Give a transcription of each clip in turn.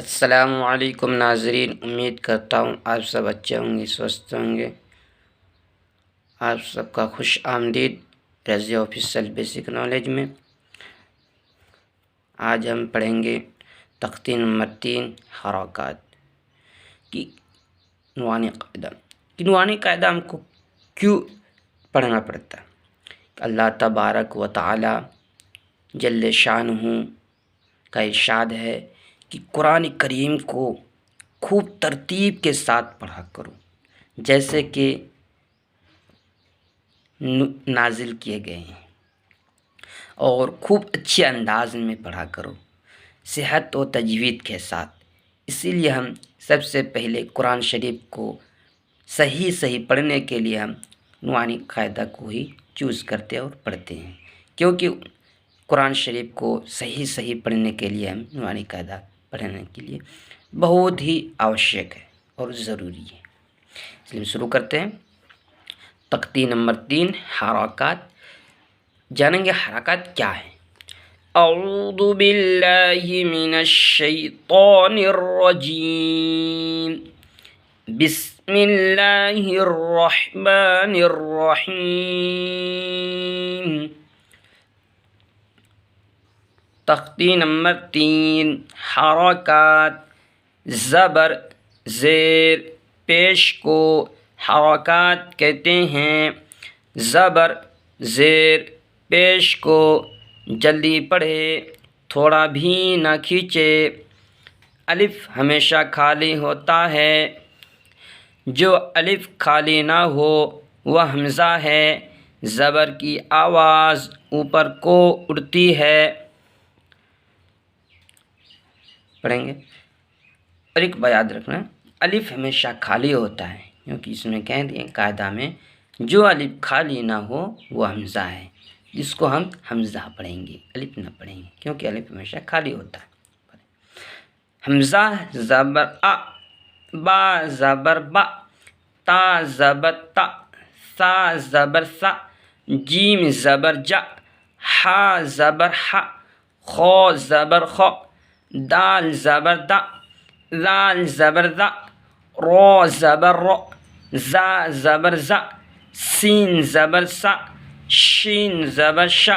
अस्सलामुअलैकुम नाज़रीन, उम्मीद करता हूँ आप सब अच्छे होंगे, स्वस्थ होंगे। आप सबका खुश आमदीद रज़ी ऑफिशियल बेसिक नॉलेज में। आज हम पढ़ेंगे तख्ती नंबर 3 हरकत की नुआनी कायदा। कि नुआनी कायदा हमको क्यों पढ़ना पड़ता है? अल्लाह तबारक व तआला जल्ले शानुहु का इरशाद है कि कुरान करीम को खूब तरतीब के साथ पढ़ा करो, जैसे कि नाजिल किए गए हैं, और खूब अच्छे अंदाज में पढ़ा करो, सेहत व तजवीद के साथ। इसीलिए हम सबसे पहले कुरान शरीफ को सही पढ़ने के लिए हम नुआनी कायदा को ही चूज़ करते और पढ़ते हैं, क्योंकि कुरान शरीफ को सही पढ़ने के लिए हम नुआनी कायदा पढ़ने के लिए बहुत ही आवश्यक है और ज़रूरी है। इसलिए शुरू करते हैं। तख्ती नंबर 3 हरकत। जानेंगे हरकत क्या है। अऊज़ु बिल्लाहि मिनश शैतानिर रजीम। बिस्मिल्लाहिर रहमानिर रहीम। तख्ती नंबर 3 हरकत। ज़बर ज़ेर पेश को हरकत कहते हैं। ज़बर ज़ेर पेश को जल्दी पढ़े, थोड़ा भी न खींचे। अलिफ हमेशा खाली होता है, जो अलिफ खाली ना हो वह हमज़ा है। ज़बर की आवाज़ ऊपर को उड़ती है। पढ़ेंगे। और एक बात याद रखना, अलिफ हमेशा खाली होता है, क्योंकि इसमें कह दिए कायदा में जो अलिफ खाली ना हो वो हमज़ा है, जिसको हम हमज़ा पढ़ेंगे, अलिफ ना पढ़ेंगे, क्योंकि अलिफ हमेशा खाली होता है। हमज़ा ज़बर अ, बा ज़बर बा, ता ज़बर ता, सा ज़बर सा, जीम ज़बर जा, हा ज़बर हा, खो ज़बर खो, दाल ज़बर दा, लाल ज़बर दा, रो ज़बर रो, ज़ा ज़बर ज़ा, सीन ज़बर सा, शीन ज़बर शा,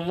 ज़,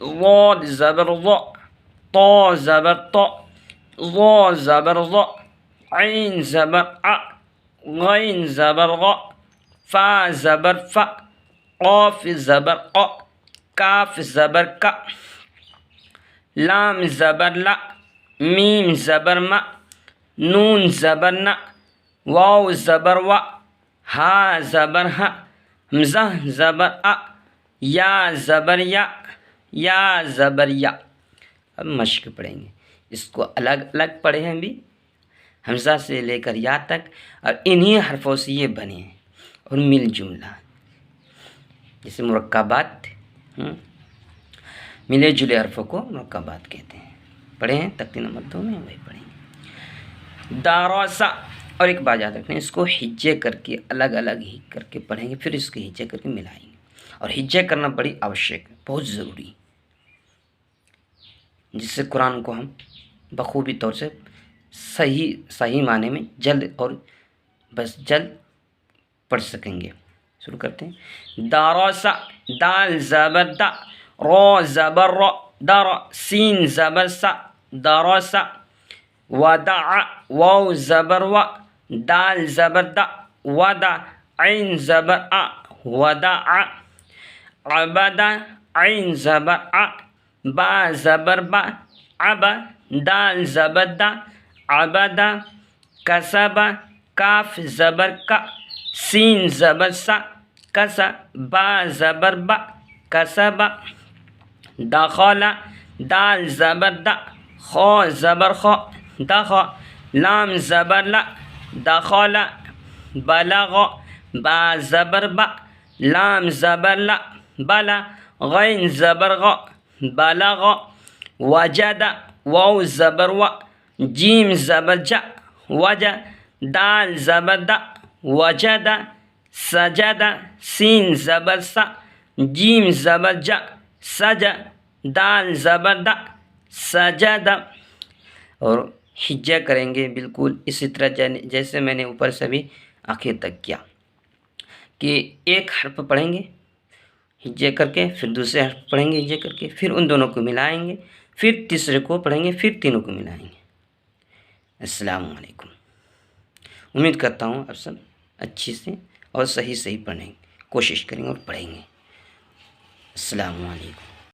ज़ाद ज़बर ज़, तो ज़बर तो, ज़ो ज़बर ज़, ऐन ज़बर आ, गैन ज़बर ग, फा ज़बर फ़ा, क़ाफ ज़बर क़, काफ ज़बर का, लाम ज़बर ला, मीम ज़बर मा, नून ज़बर ना, वाव ज़बर वा, हा ज़बर हा, हमज़ा ज़बर आ, या ज़बर या ज़बर या। अब मश्क पढ़ेंगे, इसको अलग अलग पढ़े हैं भी, हमज़ा से लेकर या तक, और इन्हीं हरफों से ये बने हैं और मिल जुमला, जैसे मुरक्कबात, मिले जुले हरफों को मुरक्कबात कहते हैं। पढ़े हैं तख्ती नंबर 2 में, वही पढ़ेंगे। दारोसा। और एक बात याद रखना, इसको हिज्जे करके अलग अलग ही करके पढ़ेंगे, फिर इसको हिज्जे करके मिलाएंगे, और हिज्जे करना बड़ी आवश्यक है, बहुत ज़रूरी, जिससे कुरान को हम बखूबी तौर से सही माने में जल्द और बस जल्द पढ़ सकेंगे। शुरू करते हैं। दारोसा, दाल ज़बर दा, रो ज़बर रो, दर, सीन ज़बर सा, दारोसा। वदा, वाव ज़बर वा, दाल ज़बर दा, वदा, ऐन ज़बर आ, वदा आ। अबदा, ऐन ज़बर आ, बा ज़बर बा, अबा, दाल ज़बर दा, अबदा। कसबा, काफ ज़बर का, सीन ज़बर सा, कसा, बा ज़बर बा, कसबा। दखला, दाल ज़बर दा, खो ज़बर खो, दख, लाम ज़बर ला, दखला। बलग, बा ज़बर बा, लाम ज़बर ला, बला, गैन ज़बर ग, बलग। वजद, वाव ज़बर व, जीम ज़बर जा, वजा, दाल ज़बर दा, वजदा। सजदा, सीन ज़बर सा, जीम ज़बर जा, सजा। दाल ज़बर दा, सजदा। और हिज्जा करेंगे बिल्कुल इसी तरह जैसे मैंने ऊपर से भी आखिर तक किया कि एक हर्फ पढ़ेंगे हिज्जे करके, फिर दूसरे हर्फ पढ़ेंगे हिज्जे करके, फिर उन दोनों को मिलाएंगे, फिर तीसरे को पढ़ेंगे, फिर तीनों को मिलाएंगे। अस्सलामु अलैकुम। उम्मीद करता हूँ आप सब अच्छी से और सही सही पढ़ने की कोशिश करेंगे और पढ़ेंगे। अस्सलामु अलैकुम।